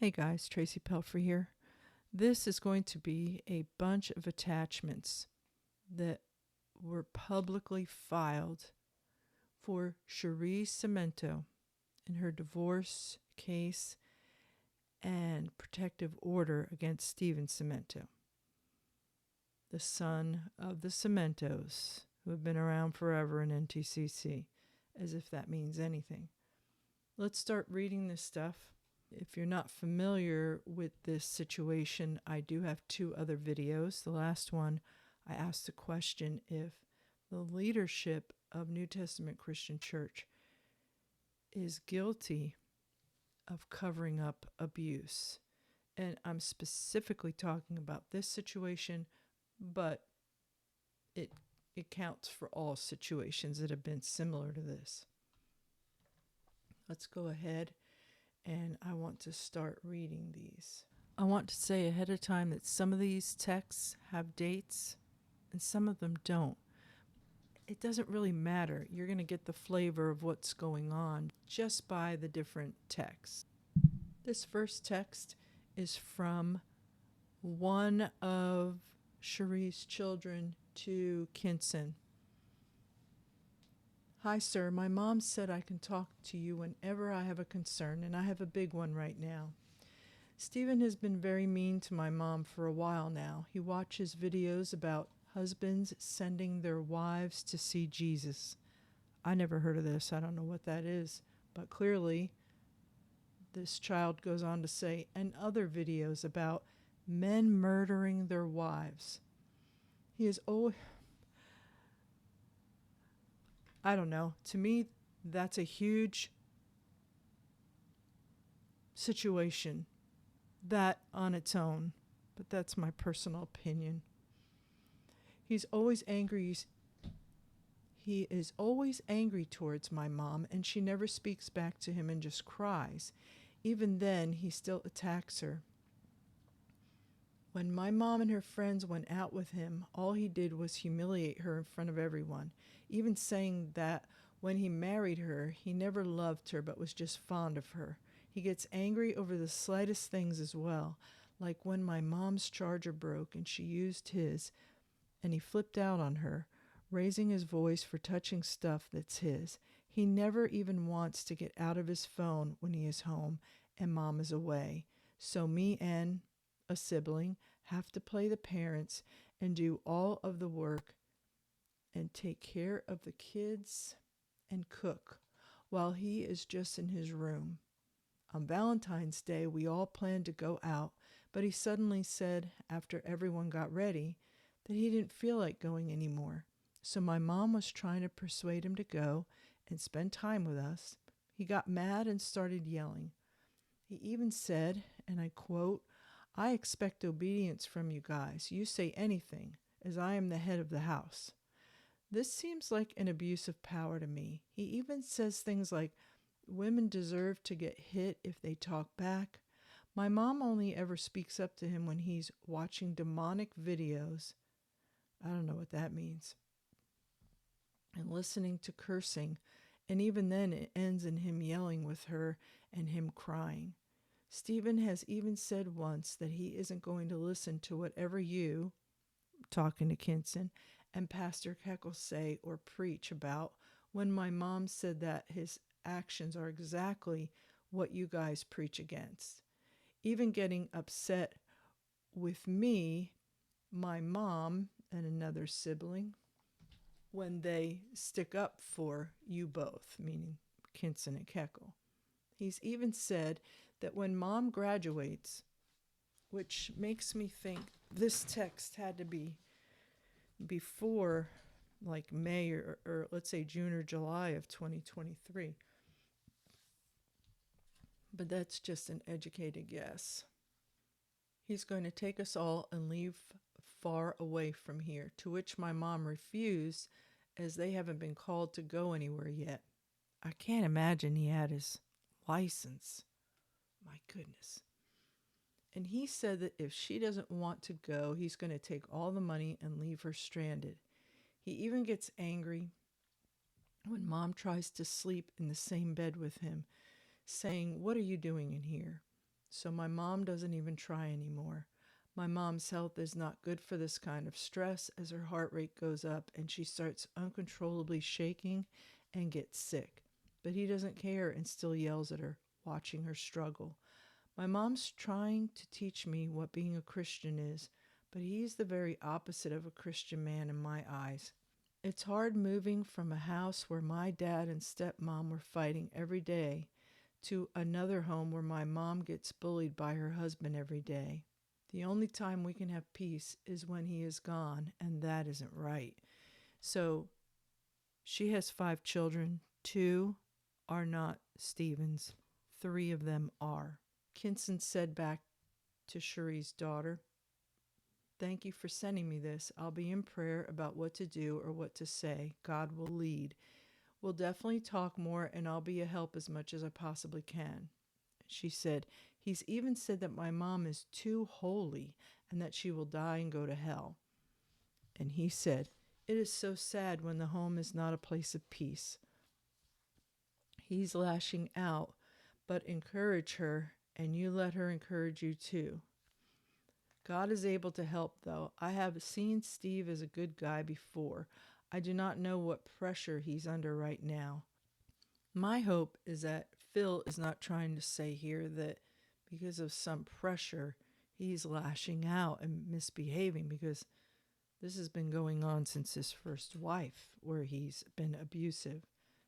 Hey guys, Tracy Pelfrey here. This is going to be a bunch of attachments that were publicly filed for Cherie SAMINTO in her divorce case and protective order against Stephen SAMINTO, the son of the SAMINTOs who have been around forever in NTCC, as if that means anything. Let's start reading this stuff. If you're not familiar with this situation, I do have 2 other videos. The last one, I asked the question if the leadership of New Testament Christian Church is guilty of covering up abuse. And I'm specifically talking about this situation, but it counts for all situations that have been similar to this. Let's go ahead, and I want to start reading these. I want to say ahead of time that some of these texts have dates and some of them don't. It doesn't really matter. You're going to get the flavor of what's going on just by the different texts. This first text is from one of Cherie's children to Kinson. Hi, sir. My mom said I can talk to you whenever I have a concern, and I have a big one right now. Stephen has been very mean to my mom for a while now. He watches videos about husbands sending their wives to see Jesus. I never heard of this. I don't know what that is. But clearly, this child goes on to say, and other videos about men murdering their wives. He is always... I don't know. To me, that's a huge situation, that on its own. But that's my personal opinion. He's always angry. He is always angry towards my mom, and she never speaks back to him and just cries. Even then, he still attacks her. When my mom and her friends went out with him, all he did was humiliate her in front of everyone, even saying that when he married her, he never loved her but was just fond of her. He gets angry over the slightest things as well, like when my mom's charger broke and she used his, and he flipped out on her, raising his voice for touching stuff that's his. He never even wants to get out of his phone when he is home and mom is away. So me and a sibling have to play the parents and do all of the work and take care of the kids and cook while he is just in his room. On Valentine's Day, we all planned to go out, but he suddenly said, after everyone got ready, that he didn't feel like going anymore. So my mom was trying to persuade him to go and spend time with us. He got mad and started yelling. He even said, and I quote, "I expect obedience from you guys. You say anything, as I am the head of the house." This seems like an abuse of power to me. He even says things like, women deserve to get hit if they talk back. My mom only ever speaks up to him when he's watching demonic videos. I don't know what that means. And listening to cursing. And even then it ends in him yelling with her and him crying. Stephen has even said once that he isn't going to listen to whatever you, talking to Kinson, and Pastor Keckle say or preach about, when my mom said that his actions are exactly what you guys preach against. Even getting upset with me, my mom, and another sibling, when they stick up for you both, meaning Kinson and Keckle. He's even said that when mom graduates, which makes me think this text had to be before like May or let's say June or July of 2023. But that's just an educated guess. He's going to take us all and leave far away from here, to which my mom refused, as they haven't been called to go anywhere yet. I can't imagine he had his license. My goodness. And he said that if she doesn't want to go, he's going to take all the money and leave her stranded. He even gets angry when mom tries to sleep in the same bed with him, saying, "What are you doing in here?" So my mom doesn't even try anymore. My mom's health is not good for this kind of stress as her heart rate goes up and she starts uncontrollably shaking and gets sick. But he doesn't care and still yells at her, watching her struggle. My mom's trying to teach me what being a Christian is, but he's the very opposite of a Christian man in my eyes. It's hard moving from a house where my dad and stepmom were fighting every day to another home where my mom gets bullied by her husband every day. The only time we can have peace is when he is gone, and that isn't right. So she has 5 children. 2 are not Stephen's. 3 of them are. Kinson said back to Cherie's daughter, "Thank you for sending me this. I'll be in prayer about what to do or what to say. God will lead. We'll definitely talk more and I'll be a help as much as I possibly can." She said, "He's even said that my mom is too holy and that she will die and go to hell." And he said, "It is so sad when the home is not a place of peace." He's lashing out, but encourage her and you let her encourage you too. God is able to help, though. I have seen Steve as a good guy before. I do not know what pressure he's under right now. My hope is that Phil is not trying to say here that because of some pressure, he's lashing out and misbehaving, because this has been going on since his first wife, where he's been abusive.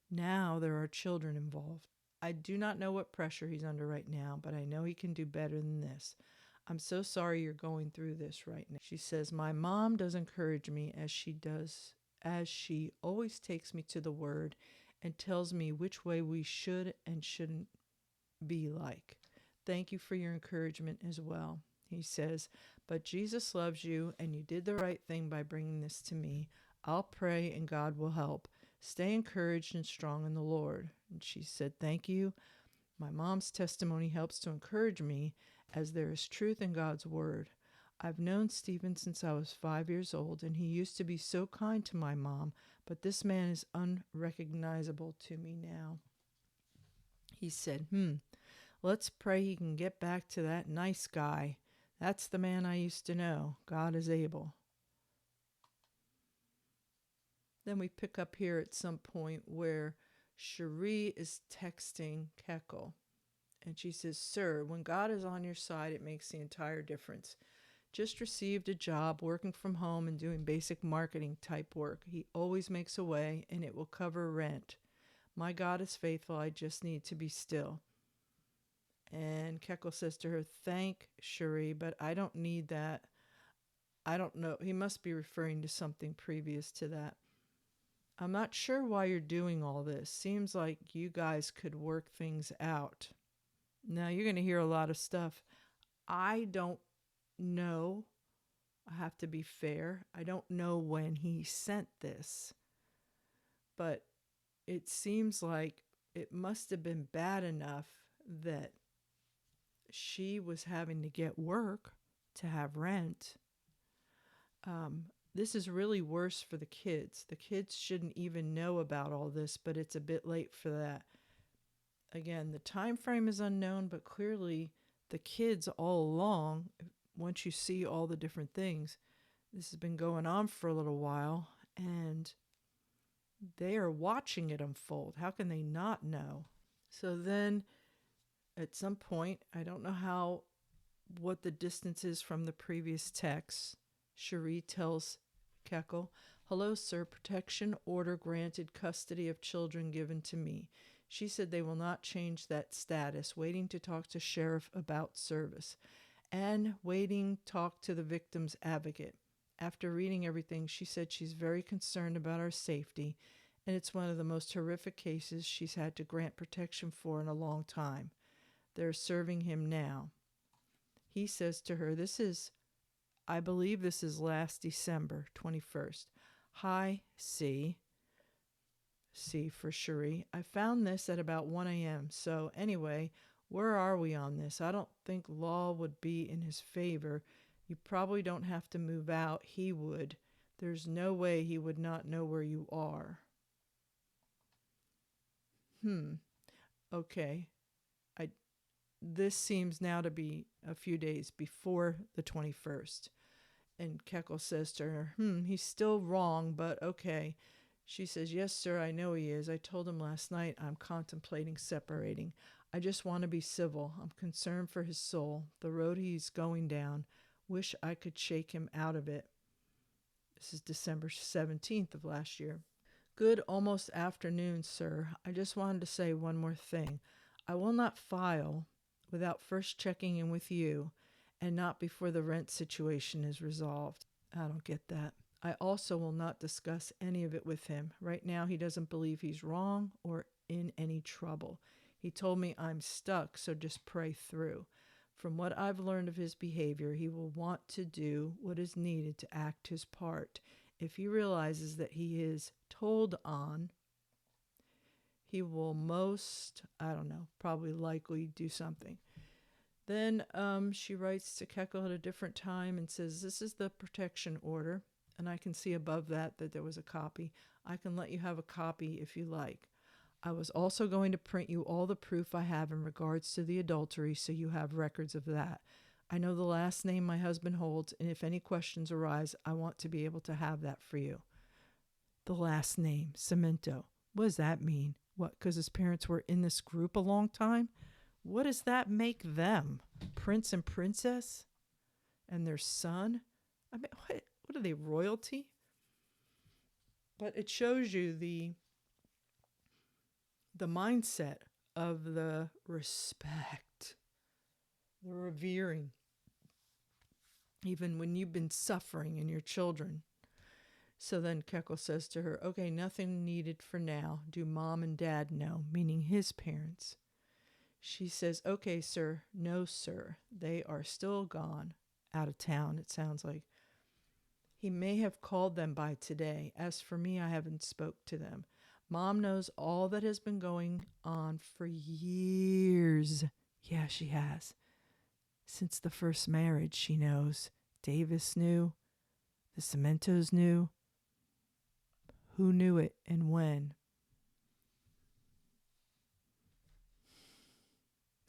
Now there are children involved. I do not know what pressure he's under right now, but I know he can do better than this. I'm so sorry you're going through this right now. She says, "My mom does encourage me as she always takes me to the word and tells me which way we should and shouldn't be like. Thank you for your encouragement as well." He says, "But Jesus loves you and you did the right thing by bringing this to me. I'll pray and God will help. Stay encouraged and strong in the Lord." And she said, "Thank you. My mom's testimony helps to encourage me as there is truth in God's word. I've known Stephen since I was 5 years old, and he used to be so kind to my mom, but this man is unrecognizable to me now." He said, "Let's pray he can get back to that nice guy. That's the man I used to know. God is able." Then we pick up here at some point where Cherie is texting Kekel. And she says, "Sir, when God is on your side, it makes the entire difference. Just received a job working from home and doing basic marketing type work. He always makes a way, and it will cover rent. My God is faithful. I just need to be still." And Kekel says to her, "Thank Cherie, but I don't need that." I don't know. He must be referring to something previous to that. "I'm not sure why you're doing all this. Seems like you guys could work things out." Now, you're going to hear a lot of stuff. I don't know. I have to be fair. I don't know when he sent this, but it seems like it must have been bad enough that she was having to get work to have rent. This is really worse for the kids. The kids shouldn't even know about all this, but it's a bit late for that. Again, the time frame is unknown, but clearly the kids all along, once you see all the different things, this has been going on for a little while, and they are watching it unfold. How can they not know? So then at some point, I don't know what the distance is from the previous text, Cherie tells Kekel, "Hello, sir. Protection order granted, custody of children given to me." She said they will not change that status, waiting to talk to sheriff about service, and waiting talk to the victim's advocate. After reading everything, she said she's very concerned about our safety, and it's one of the most horrific cases she's had to grant protection for in a long time. They're serving him now. He says to her, I believe this is last December 21st. "Hi, C for Cherie. I found this at about 1 a.m. So anyway, where are we on this? I don't think law would be in his favor. You probably don't have to move out. He would. There's no way he would not know where you are." Okay. this seems now to be a few days before the 21st. And Kekel says to her, he's still wrong, but okay. She says, yes, sir, I know he is. I told him last night I'm contemplating separating. I just want to be civil. I'm concerned for his soul, the road he's going down. Wish I could shake him out of it. This is December 17th of last year. Good almost afternoon, sir. I just wanted to say one more thing. I will not file without first checking in with you and not before the rent situation is resolved. I don't get that. I also will not discuss any of it with him. Right now, he doesn't believe he's wrong or in any trouble. He told me I'm stuck, so just pray through. From what I've learned of his behavior, he will want to do what is needed to act his part. If he realizes that he is told on, he will probably likely do something. Then she writes to Kekel at a different time and says, this is the protection order. And I can see above that there was a copy. I can let you have a copy if you like. I was also going to print you all the proof I have in regards to the adultery so you have records of that. I know the last name my husband holds, and if any questions arise, I want to be able to have that for you. The last name, SAMINTO. What does that mean? What, because his parents were in this group a long time? What does that make them? Prince and princess? And their son? I mean, what are they, royalty? But it shows you the mindset of the respect, the revering, even when you've been suffering in your children. So then Kekel says to her, okay, nothing needed for now. Do mom and dad know? Meaning his parents. She says, okay, sir. No, sir. They are still gone. Out of town, it sounds like. He may have called them by today. As for me, I haven't spoke to them. Mom knows all that has been going on for years. Yeah, she has. Since the first marriage, she knows. Davis knew. The SAMINTOs knew. Who knew it and when?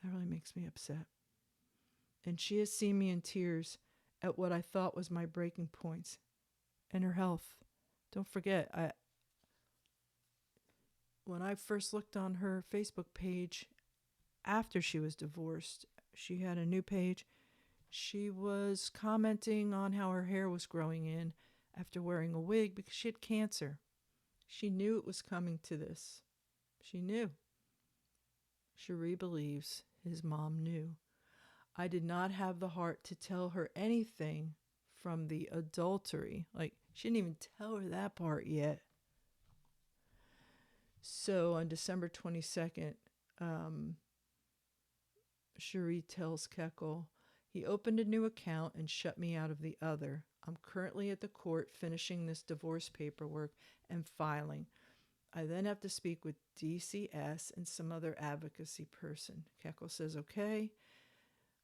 That really makes me upset. And she has seen me in tears at what I thought was my breaking points and her health. Don't forget, when I first looked on her Facebook page after she was divorced, she had a new page. She was commenting on how her hair was growing in after wearing a wig because she had cancer. She knew it was coming to this. She knew. Cherie believes his mom knew. I did not have the heart to tell her anything from the adultery. Like, she didn't even tell her that part yet. So on December 22nd, Cherie tells Kekel, he opened a new account and shut me out of the other. I'm currently at the court finishing this divorce paperwork and filing. I then have to speak with DCS and some other advocacy person. Kekel says, okay.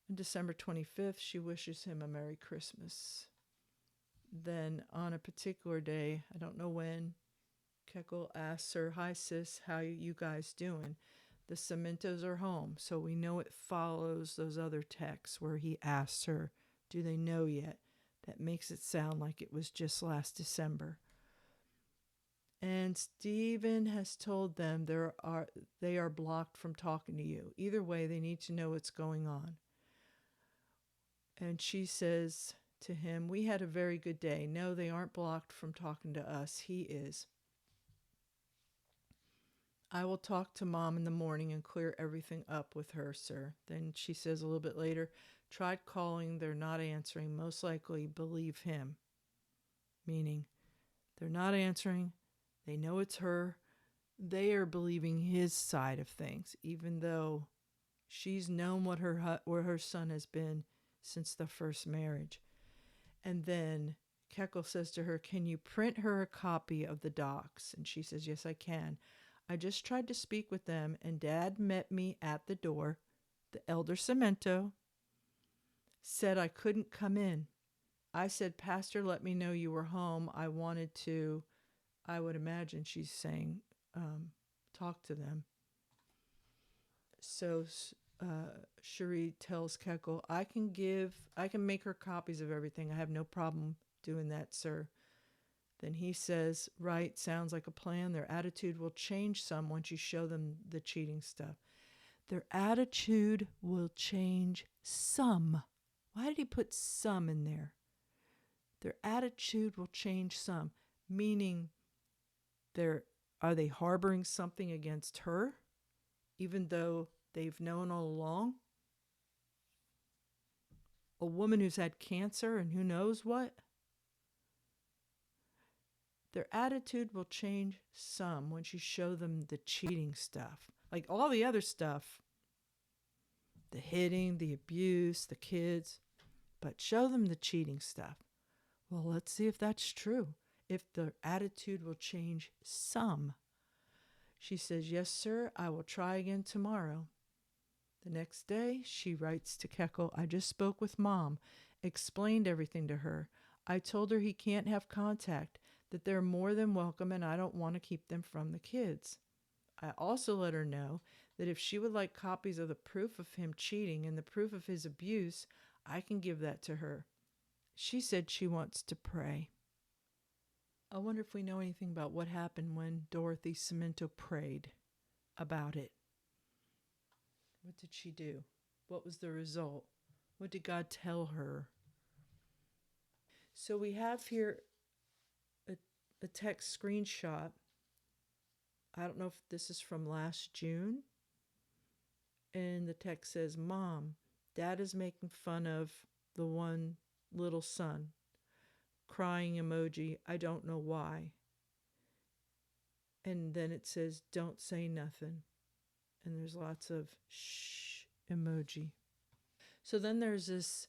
On December 25th, she wishes him a Merry Christmas. Then on a particular day, I don't know when, Kekel asks her, hi sis, how you guys doing? The SAMINTOs are home, so we know it follows those other texts where he asks her, do they know yet? That makes it sound like it was just last December. And Stephen has told them they are blocked from talking to you. Either way, they need to know what's going on. And she says to him, we had a very good day. No, they aren't blocked from talking to us. He is. I will talk to mom in the morning and clear everything up with her, sir. Then she says a little bit later, tried calling, they're not answering. Most likely believe him. Meaning, they're not answering. They know it's her. They are believing his side of things, even though she's known what her son has been since the first marriage. And then Kekel says to her, can you print her a copy of the docs? And she says, yes, I can. I just tried to speak with them, and Dad met me at the door. The elder SAMINTO said I couldn't come in. I said, Pastor, let me know you were home. I wanted to, I would imagine she's saying, talk to them. So Cherie tells Kekel, I can make her copies of everything. I have no problem doing that, sir. Then he says, right, sounds like a plan. Their attitude will change some once you show them the cheating stuff. Their attitude will change some. Why did he put some in there? Their attitude will change some, meaning are they harboring something against her, even though they've known all along? A woman who's had cancer and who knows what? Their attitude will change some once you show them the cheating stuff. Like all the other stuff, the hitting, the abuse, the kids, but show them the cheating stuff. Well, let's see if that's true. If the attitude will change some. She says, yes, sir, I will try again tomorrow. The next day, she writes to Kekel, I just spoke with Mom, explained everything to her. I told her he can't have contact, that they're more than welcome and I don't want to keep them from the kids. I also let her know that if she would like copies of the proof of him cheating and the proof of his abuse, I can give that to her. She said she wants to pray. I wonder if we know anything about what happened when Dorothy SAMINTO prayed about it. What did she do? What was the result? What did God tell her? So we have here a text screenshot. I don't know if this is from last June. And the text says, Mom, Dad is making fun of the one little son. Crying emoji, I don't know why. And then it says, don't say nothing. And there's lots of shh emoji. So then there's this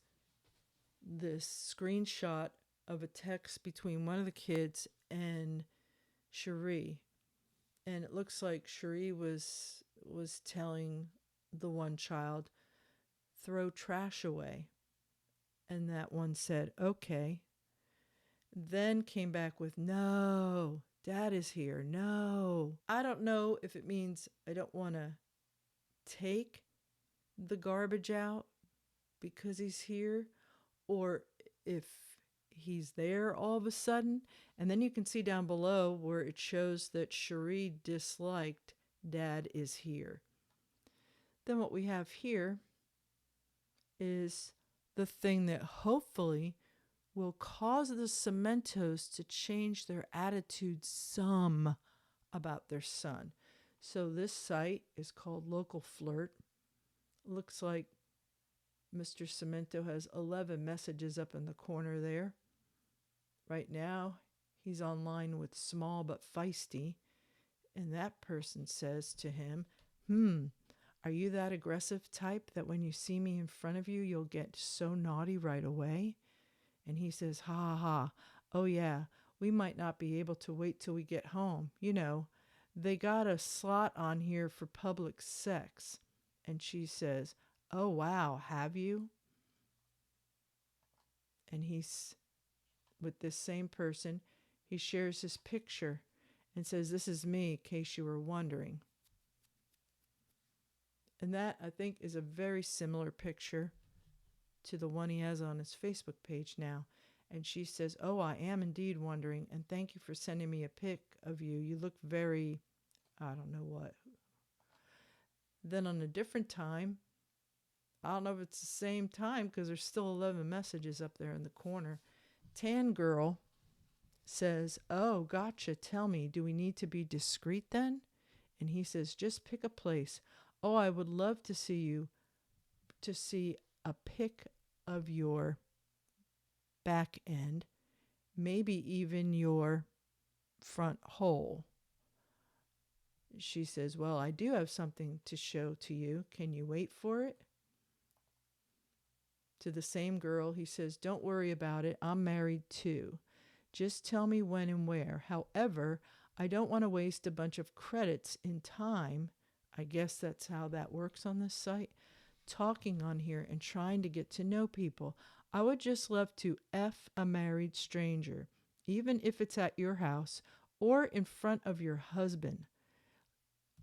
screenshot of a text between one of the kids and Cherie. And it looks like Cherie was telling the one child, throw trash away. And that one said, okay. Then came back with, no, Dad is here, no. I don't know if it means I don't want to take the garbage out because he's here, or if he's there all of a sudden. And then you can see down below where it shows that Cherie disliked Dad is here. Then what we have here is the thing that hopefully will cause the SAMINTOs to change their attitude some about their son. So this site is called Local Flirt. Looks like Mr. SAMINTO has 11 messages up in the corner there. Right now, he's online with Small but Feisty, and that person says to him, are you that aggressive type that when you see me in front of you, you'll get so naughty right away? And he says, ha ha ha, oh yeah, we might not be able to wait till we get home. You know, they got a slot on here for public sex. And she says, oh wow, have you? And he's with this same person, he shares his picture and says, this is me, in case you were wondering. And that, I think, is a very similar picture to the one he has on his Facebook page now. And she says, oh, I am indeed wondering, and thank you for sending me a pic of you. You look very, I don't know what. Then on a different time, I don't know if it's the same time because there's still 11 messages up there in the corner. Tan Girl says, oh, gotcha, tell me, do we need to be discreet then? And he says, just pick a place. Oh, I would love to see a pic of your back end, maybe even your front hole. She says, well, I do have something to show to you. Can you wait for it? To the same girl, he says, don't worry about it. I'm married too. Just tell me when and where. However, I don't want to waste a bunch of credits in time. I guess that's how that works on this site. Talking on here and trying to get to know people. I would just love to F a married stranger, even if it's at your house or in front of your husband.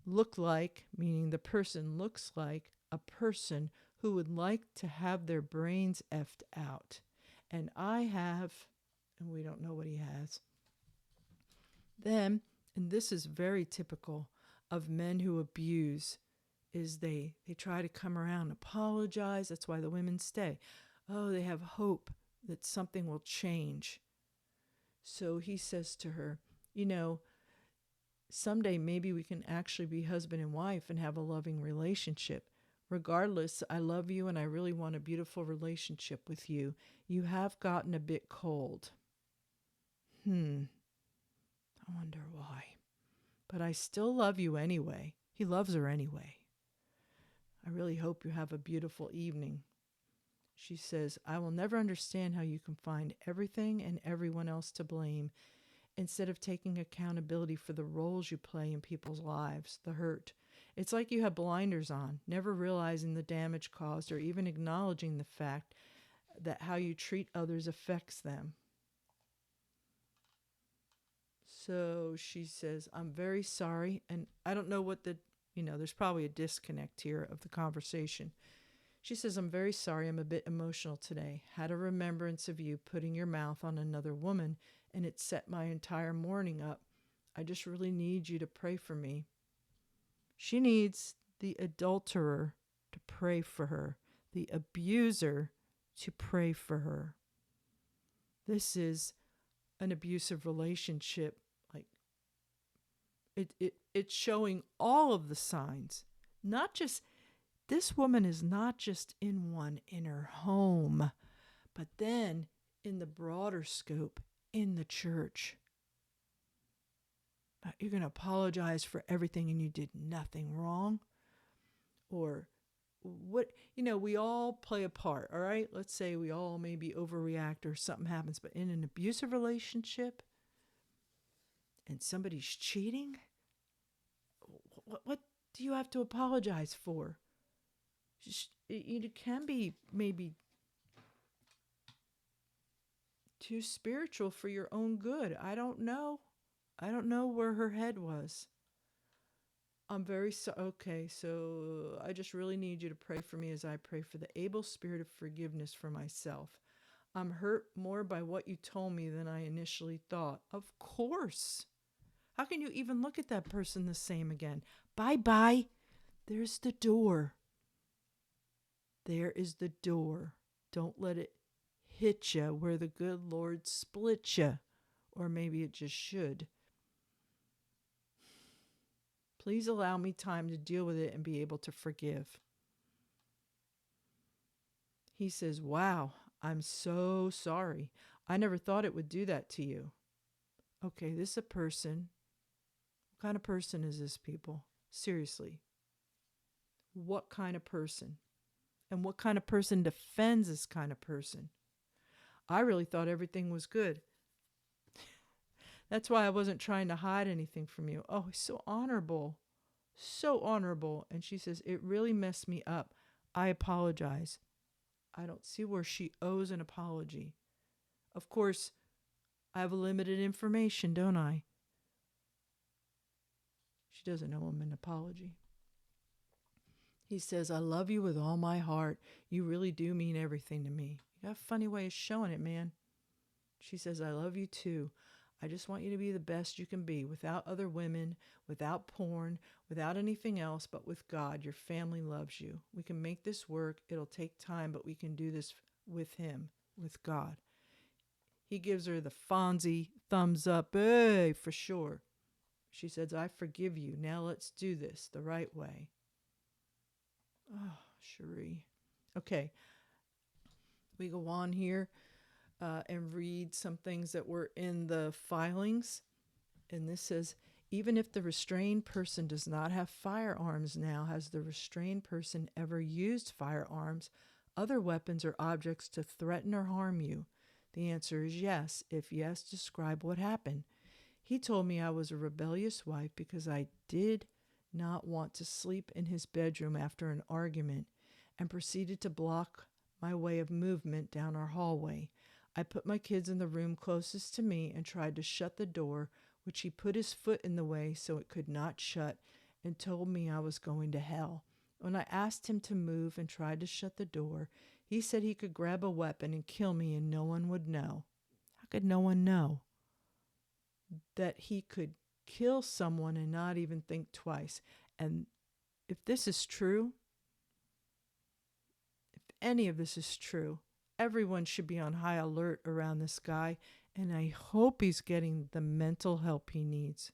Look like, meaning the person looks like a person who would like to have their brains effed out. And I have, and we don't know what he has. Then, and this is very typical of men who abuse, is they try to come around and apologize. That's why the women stay. Oh, they have hope that something will change. So he says to her, you know, someday maybe we can actually be husband and wife and have a loving relationship. Regardless, I love you and I really want a beautiful relationship with you. You have gotten a bit cold. I wonder why. But I still love you anyway. He loves her anyway. I really hope you have a beautiful evening. She says, I will never understand how you can find everything and everyone else to blame instead of taking accountability for the roles you play in people's lives, the hurt. It's like you have blinders on, never realizing the damage caused or even acknowledging the fact that how you treat others affects them. So she says, I'm very sorry. And I don't know what there's probably a disconnect here of the conversation. She says, I'm very sorry. I'm a bit emotional today. Had a remembrance of you putting your mouth on another woman, and it set my entire morning up. I just really need you to pray for me. She needs the adulterer to pray for her, the abuser to pray for her. This is an abusive relationship. Like it's showing all of the signs. Not just, this woman is not just in her home, but then in the broader scope, in the church. You're going to apologize for everything and you did nothing wrong. Or what, we all play a part, all right? Let's say we all maybe overreact or something happens, but in an abusive relationship and somebody's cheating, what do you have to apologize for? It can be maybe too spiritual for your own good. I don't know. I don't know where her head was. I'm very okay, so I just really need you to pray for me as I pray for the able spirit of forgiveness for myself. I'm hurt more by what you told me than I initially thought. Of course. How can you even look at that person the same again? Bye-bye. There's the door. There is the door. Don't let it hit you where the good Lord split you. Or maybe it just should. Please allow me time to deal with it and be able to forgive. He says, wow, I'm so sorry. I never thought it would do that to you. Okay, this is a person. What kind of person is this, people? Seriously. What kind of person? And what kind of person defends this kind of person? I really thought everything was good. That's why I wasn't trying to hide anything from you. Oh, he's so honorable. So honorable. And she says, it really messed me up. I apologize. I don't see where she owes an apology. Of course, I have limited information, don't I? She doesn't owe him an apology. He says, I love you with all my heart. You really do mean everything to me. You got a funny way of showing it, man. She says, I love you too. I just want you to be the best you can be, without other women, without porn, without anything else, but with God. Your family loves you. We can make this work. It'll take time, but we can do this with him, with God. He gives her the Fonzie thumbs up. Hey, for sure. She says, I forgive you. Now let's do this the right way. Oh, Cherie. Okay. We go on here. And read some things that were in the filings. And this says, even if the restrained person does not have firearms now, has the restrained person ever used firearms, other weapons or objects to threaten or harm you? The answer is yes. If yes, describe what happened. He told me I was a rebellious wife because I did not want to sleep in his bedroom after an argument and proceeded to block my way of movement down our hallway. I put my kids in the room closest to me and tried to shut the door, which he put his foot in the way so it could not shut, and told me I was going to hell. When I asked him to move and tried to shut the door, he said he could grab a weapon and kill me and no one would know. How could no one know that he could kill someone and not even think twice? And if this is true, if any of this is true, everyone should be on high alert around this guy, and I hope he's getting the mental help he needs.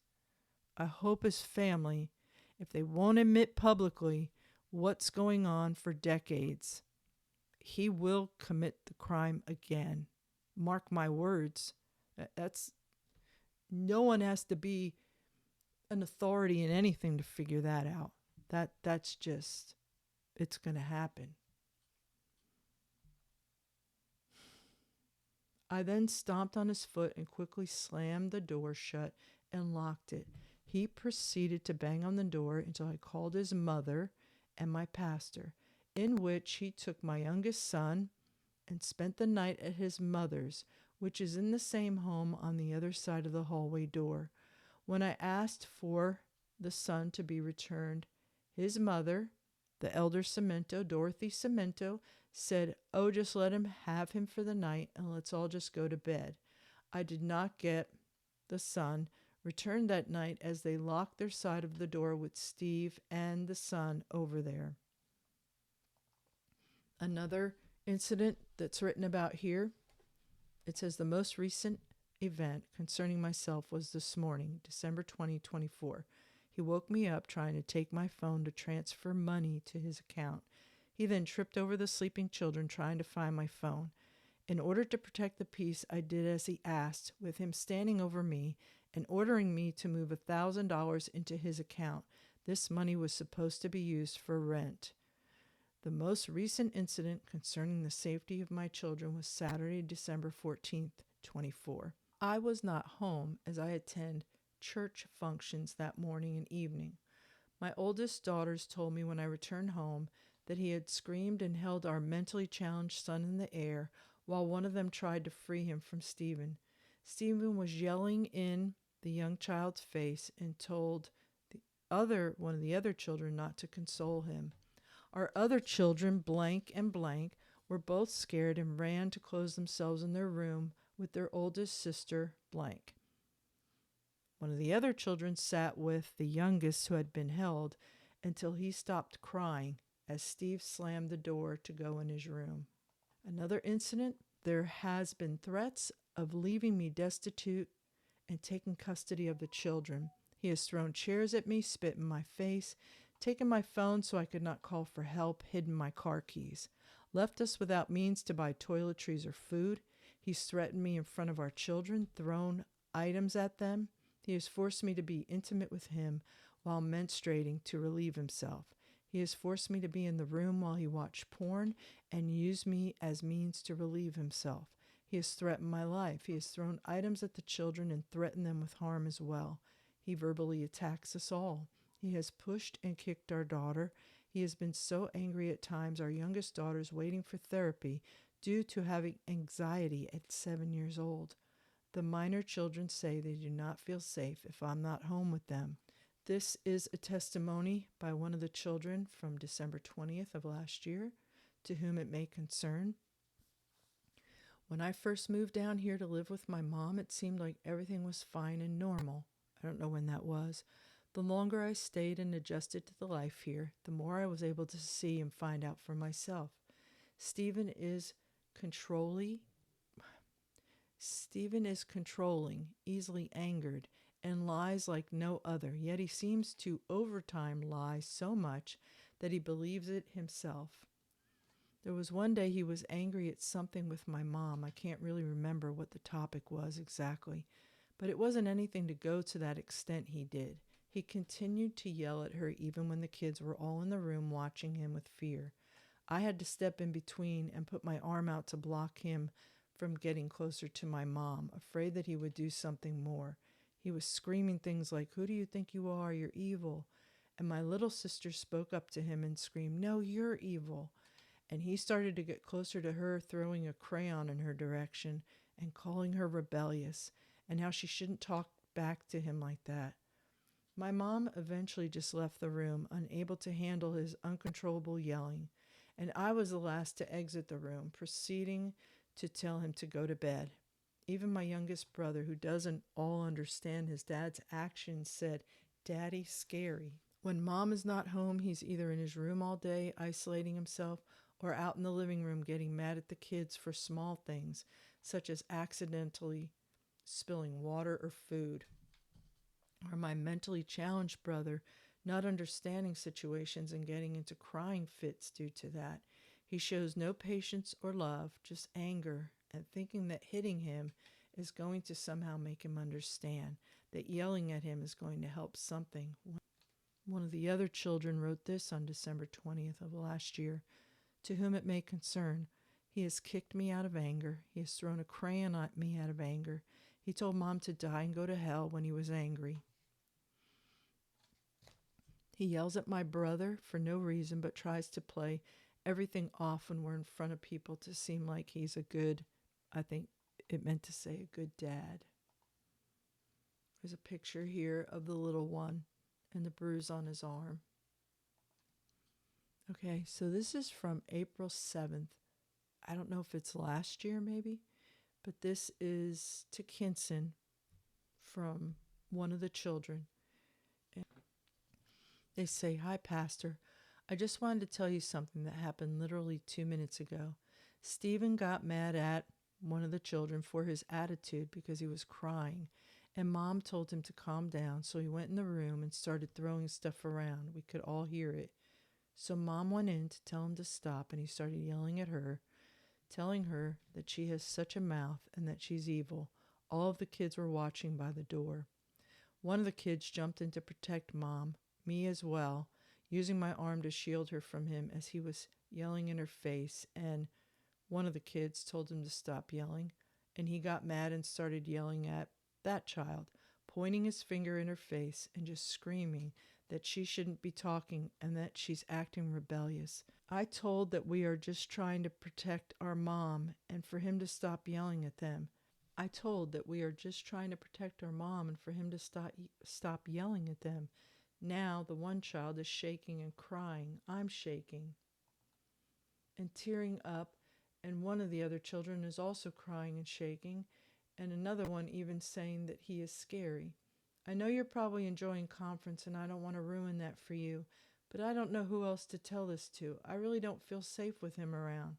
I hope his family, if they won't admit publicly what's going on for decades, he will commit the crime again. Mark my words. That's no one has to be an authority in anything to figure that out. That's just it's going to happen. I then stomped on his foot and quickly slammed the door shut and locked it. He proceeded to bang on the door until I called his mother and my pastor, in which he took my youngest son and spent the night at his mother's, which is in the same home on the other side of the hallway door. When I asked for the son to be returned, his mother, the elder SAMINTO, Dorothy SAMINTO, said, "Oh, just let him have him for the night and let's all just go to bed." I did not get the son returned that night as they locked their side of the door with Steve and the son over there. Another incident that's written about here, it says the most recent event concerning myself was this morning, December 2024. He woke me up trying to take my phone to transfer money to his account. He then tripped over the sleeping children trying to find my phone. In order to protect the peace, I did as he asked, with him standing over me and ordering me to move $1,000 into his account. This money was supposed to be used for rent. The most recent incident concerning the safety of my children was Saturday, December 14th, 24. I was not home as I attend church functions that morning and evening. My oldest daughters told me when I returned home that he had screamed and held our mentally challenged son in the air while one of them tried to free him from Stephen. Stephen was yelling in the young child's face and told one of the other children not to console him. Our other children, blank and blank, were both scared and ran to close themselves in their room with their oldest sister, blank. One of the other children sat with the youngest who had been held until he stopped crying as Steve slammed the door to go in his room. Another incident, there has been threats of leaving me destitute and taking custody of the children. He has thrown chairs at me, spit in my face, taken my phone so I could not call for help, hidden my car keys, left us without means to buy toiletries or food. He's threatened me in front of our children, thrown items at them. He has forced me to be intimate with him while menstruating to relieve himself. He has forced me to be in the room while he watched porn and used me as means to relieve himself. He has threatened my life. He has thrown items at the children and threatened them with harm as well. He verbally attacks us all. He has pushed and kicked our daughter. He has been so angry at times. Our youngest daughter is waiting for therapy due to having anxiety at 7 years old. The minor children say they do not feel safe if I'm not home with them. This is a testimony by one of the children from December 20th of last year, to whom it may concern. When I first moved down here to live with my mom, it seemed like everything was fine and normal. I don't know when that was. The longer I stayed and adjusted to the life here, the more I was able to see and find out for myself. Stephen is controlling, easily angered, and lies like no other, yet he seems to over time lie so much that he believes it himself. There was one day he was angry at something with my mom. I can't really remember what the topic was exactly, but it wasn't anything to go to that extent he did. He continued to yell at her even when the kids were all in the room watching him with fear. I had to step in between and put my arm out to block him from getting closer to my mom, afraid that he would do something more. He was screaming things like, "Who do you think you are? You're evil." And my little sister spoke up to him and screamed, "No, you're evil." And he started to get closer to her, throwing a crayon in her direction and calling her rebellious and how she shouldn't talk back to him like that. My mom eventually just left the room, unable to handle his uncontrollable yelling, and I was the last to exit the room, proceeding to tell him to go to bed. Even my youngest brother, who doesn't all understand his dad's actions, said, "Daddy's scary." When mom is not home, he's either in his room all day, isolating himself, or out in the living room getting mad at the kids for small things, such as accidentally spilling water or food. Or my mentally challenged brother not understanding situations and getting into crying fits due to that. He shows no patience or love, just anger, and thinking that hitting him is going to somehow make him understand, that yelling at him is going to help something. One of the other children wrote this on December 20th of last year. To whom it may concern, he has kicked me out of anger. He has thrown a crayon at me out of anger. He told mom to die and go to hell when he was angry. He yells at my brother for no reason, but tries to play everything off when we're in front of people to seem like he's a good, I think it meant to say a good dad. There's a picture here of the little one and the bruise on his arm. Okay, so this is from April 7th. I don't know if it's last year maybe, but this is to Kinson from one of the children. And they say, "Hi, Pastor. I just wanted to tell you something that happened literally 2 minutes ago. Stephen got mad at one of the children for his attitude because he was crying, and Mom told him to calm down, so he went in the room and started throwing stuff around. We could all hear it. So Mom went in to tell him to stop, and he started yelling at her, telling her that she has such a mouth and that she's evil. All of the kids were watching by the door. One of the kids jumped in to protect Mom, me as well, using my arm to shield her from him as he was yelling in her face, and one of the kids told him to stop yelling, and he got mad and started yelling at that child, pointing his finger in her face and just screaming that she shouldn't be talking and that she's acting rebellious. I told that we are just trying to protect our mom and for him to stop yelling at them. I told that we are just trying to protect our mom and for him to stop yelling at them. Now the one child is shaking and crying. I'm shaking and tearing up, and one of the other children is also crying and shaking, and another one even saying that he is scary. I know you're probably enjoying conference and I don't want to ruin that for you, but I don't know who else to tell this to. I really don't feel safe with him around."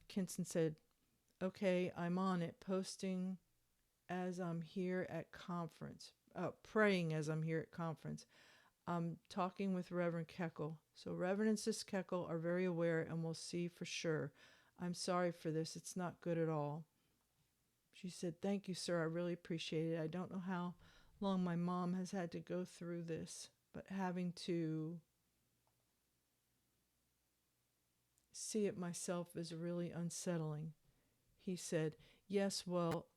Kinson said, "Okay, I'm on it, posting as I'm here at conference, praying as I'm here at conference. I'm talking with Reverend Keckle. So Reverend and Sis Keckle are very aware and will see for sure. I'm sorry for this. It's not good at all." She said, "Thank you, sir. I really appreciate it. I don't know how long my mom has had to go through this, but having to see it myself is really unsettling." He said, "Yes, well,"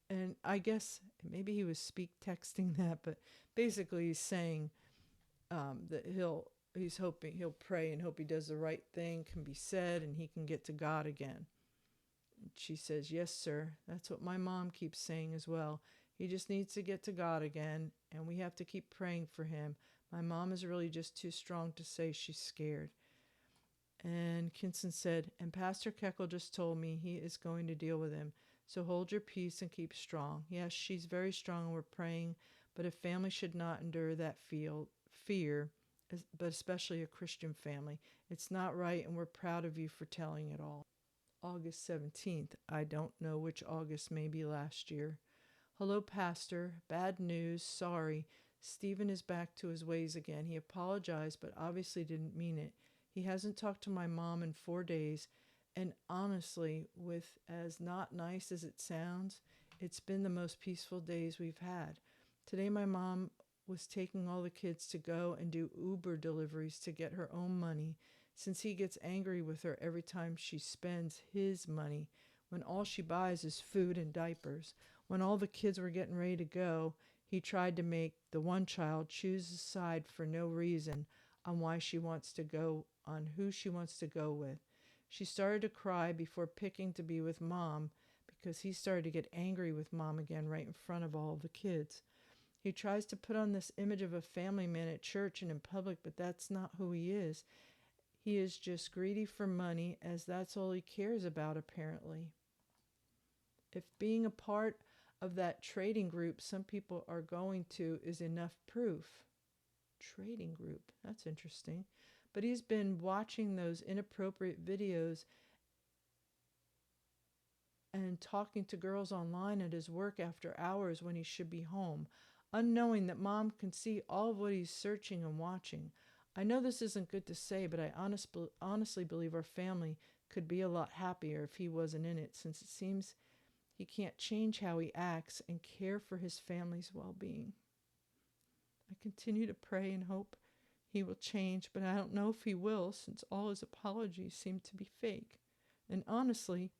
and I guess maybe he was speak texting that, but basically he's saying that he's hoping he'll pray and hope he does the right thing, can be said, and he can get to God again. She says, "Yes, sir. That's what my mom keeps saying as well. He just needs to get to God again, and we have to keep praying for him. My mom is really just too strong to say she's scared." And Kinson said, "And Pastor Keckle just told me he is going to deal with him. So hold your peace and keep strong. Yes, she's very strong and we're praying, but a family should not endure that fear, but especially a Christian family. It's not right, and we're proud of you for telling it all." August 17th. I don't know which August, maybe last year. "Hello, Pastor. Bad news. Sorry. Stephen is back to his ways again. He apologized, but obviously didn't mean it. He hasn't talked to my mom in 4 days, and honestly, with as not nice as it sounds, it's been the most peaceful days we've had. Today my mom was taking all the kids to go and do Uber deliveries to get her own money, since he gets angry with her every time she spends his money, when all she buys is food and diapers. When all the kids were getting ready to go, he tried to make the one child choose a side for no reason on why she wants to go, on who she wants to go with. She started to cry before picking to be with Mom because he started to get angry with mom again right in front of all of the kids. He tries to put on this image of a family man at church and in public, but that's not who he is. He is just greedy for money, as that's all he cares about, apparently. If being a part of that trading group some people are going to is enough proof. Trading group, that's interesting. But he's been watching those inappropriate videos and talking to girls online at his work after hours when he should be home, unknowing that mom can see all of what he's searching and watching. I know this isn't good to say, but I honestly believe our family could be a lot happier if he wasn't in it, since it seems he can't change how he acts and care for his family's well-being. I continue to pray and hope he will change, but I don't know if he will, since all his apologies seem to be fake. And honestly,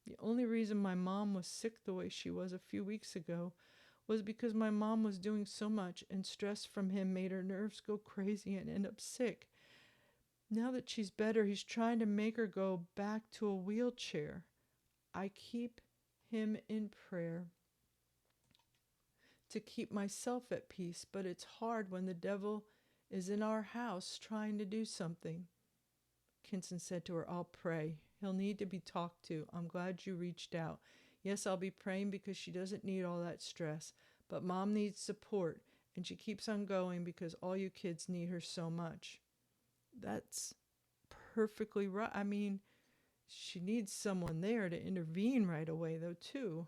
the only reason my mom was sick the way she was a few weeks ago was because my mom was doing so much, and stress from him made her nerves go crazy and end up sick. Now that she's better, he's trying to make her go back to a wheelchair. I keep him in prayer to keep myself at peace, but it's hard when the devil is in our house trying to do something. Kinson said to her, I'll pray. He'll need to be talked to. I'm glad you reached out. Yes, I'll be praying because she doesn't need all that stress, but mom needs support, and she keeps on going because all you kids need her so much. That's perfectly right. I mean, she needs someone there to intervene right away, though, too.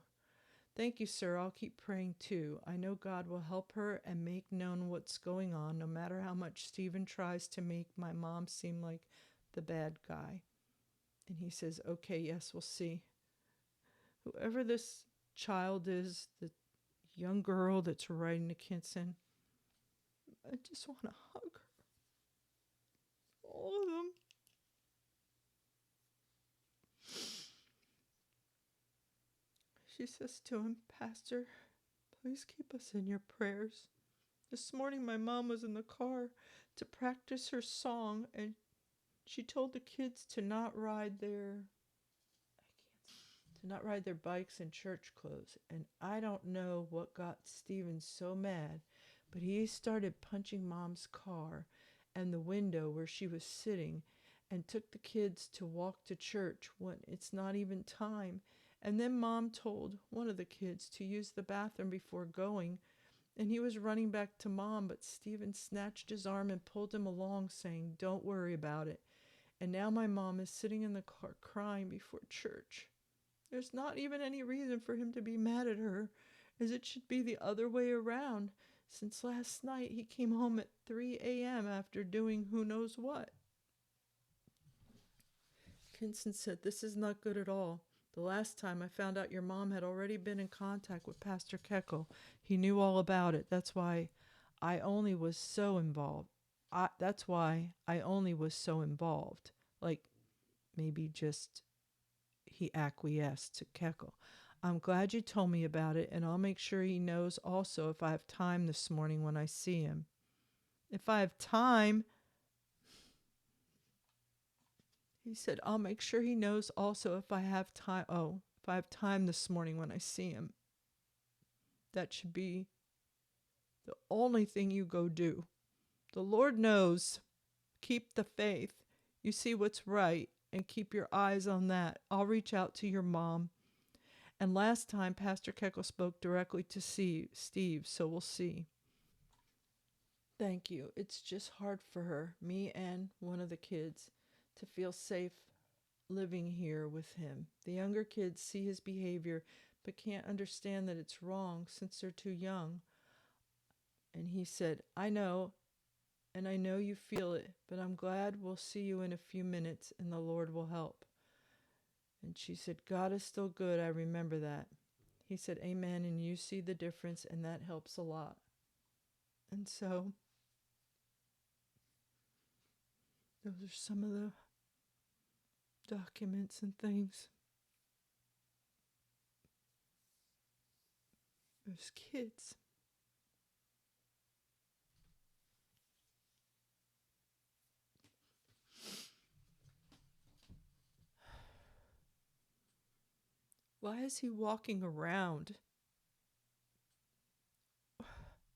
Thank you, sir. I'll keep praying, too. I know God will help her and make known what's going on, no matter how much Stephen tries to make my mom seem like the bad guy. And he says, okay, yes, we'll see. Whoever this child is, the young girl that's writing to Kinson, I just want to hug her. All of them. She says to him, Pastor, please keep us in your prayers. This morning my mom was in the car to practice her song, and she told the kids to not ride their bikes in church clothes. And I don't know what got Stephen so mad, but he started punching mom's car and the window where she was sitting, and took the kids to walk to church when it's not even time. And then mom told one of the kids to use the bathroom before going, and he was running back to mom, but Stephen snatched his arm and pulled him along, saying, don't worry about it. And now my mom is sitting in the car crying before church. There's not even any reason for him to be mad at her, as it should be the other way around, since last night he came home at 3 a.m. after doing who knows what. Kinson said, this is not good at all. The last time I found out your mom had already been in contact with Pastor Keckle. He knew all about it. That's why I only was so involved. Like, maybe just he acquiesced to Keckle. I'm glad you told me about it, and I'll make sure he knows also if I have time this morning when I see him. If I have time, he said, I'll make sure he knows also if I have time. Oh, if I have time this morning when I see him. That should be the only thing you go do. The Lord knows. Keep the faith. You see what's right and keep your eyes on that. I'll reach out to your mom. And last time, Pastor Keckle spoke directly to Steve, so we'll see. Thank you. It's just hard for her, me and one of the kids, to feel safe living here with him. The younger kids see his behavior but can't understand that it's wrong since they're too young. And he said, I know, and I know you feel it, but I'm glad we'll see you in a few minutes and the Lord will help. And she said, God is still good, I remember that. He said, amen, and you see the difference, and that helps a lot. And so, those are some of the documents and things. Those kids. Why is he walking around?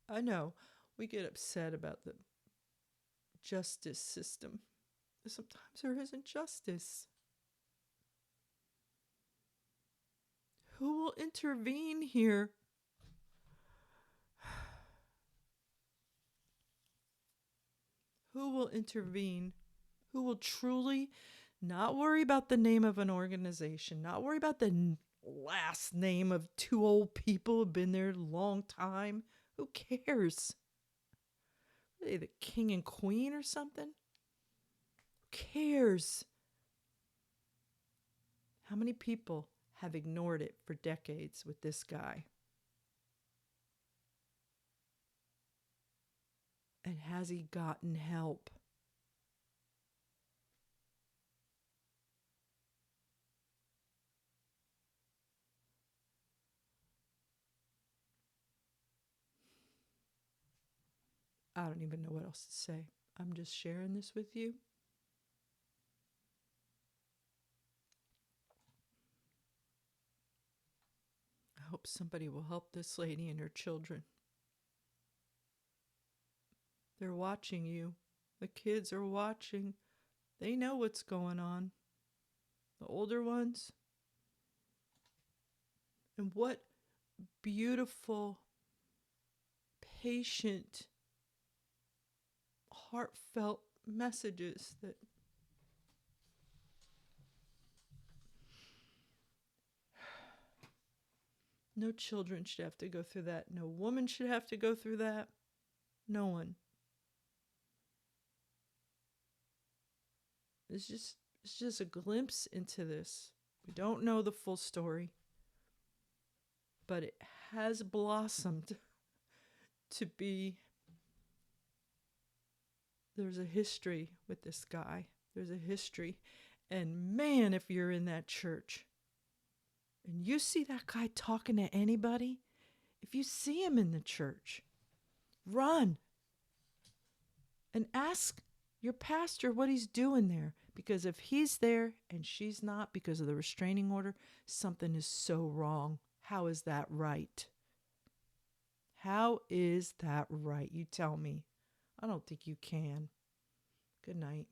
I know we get upset about the justice system. Sometimes there isn't justice. Who will intervene here? Who will intervene? Who will truly not worry about the name of an organization, not worry about the last name of two old people who've been there a long time? Who cares? Are they the king and queen or something? Who cares? How many people have ignored it for decades with this guy? And has he gotten help? I don't even know what else to say. I'm just sharing this with you. I hope somebody will help this lady and her children. They're watching you. The kids are watching. They know what's going on. The older ones. And what beautiful, patient, heartfelt messages that no children should have to go through that. No woman should have to go through that. No one. It's just a glimpse into this. We don't know the full story, but it has blossomed to be. There's a history with this guy. There's a history. And man, if you're in that church and you see that guy talking to anybody, if you see him in the church, run and ask your pastor what he's doing there. Because if he's there and she's not because of the restraining order, something is so wrong. How is that right? How is that right? You tell me. I don't think you can. Good night.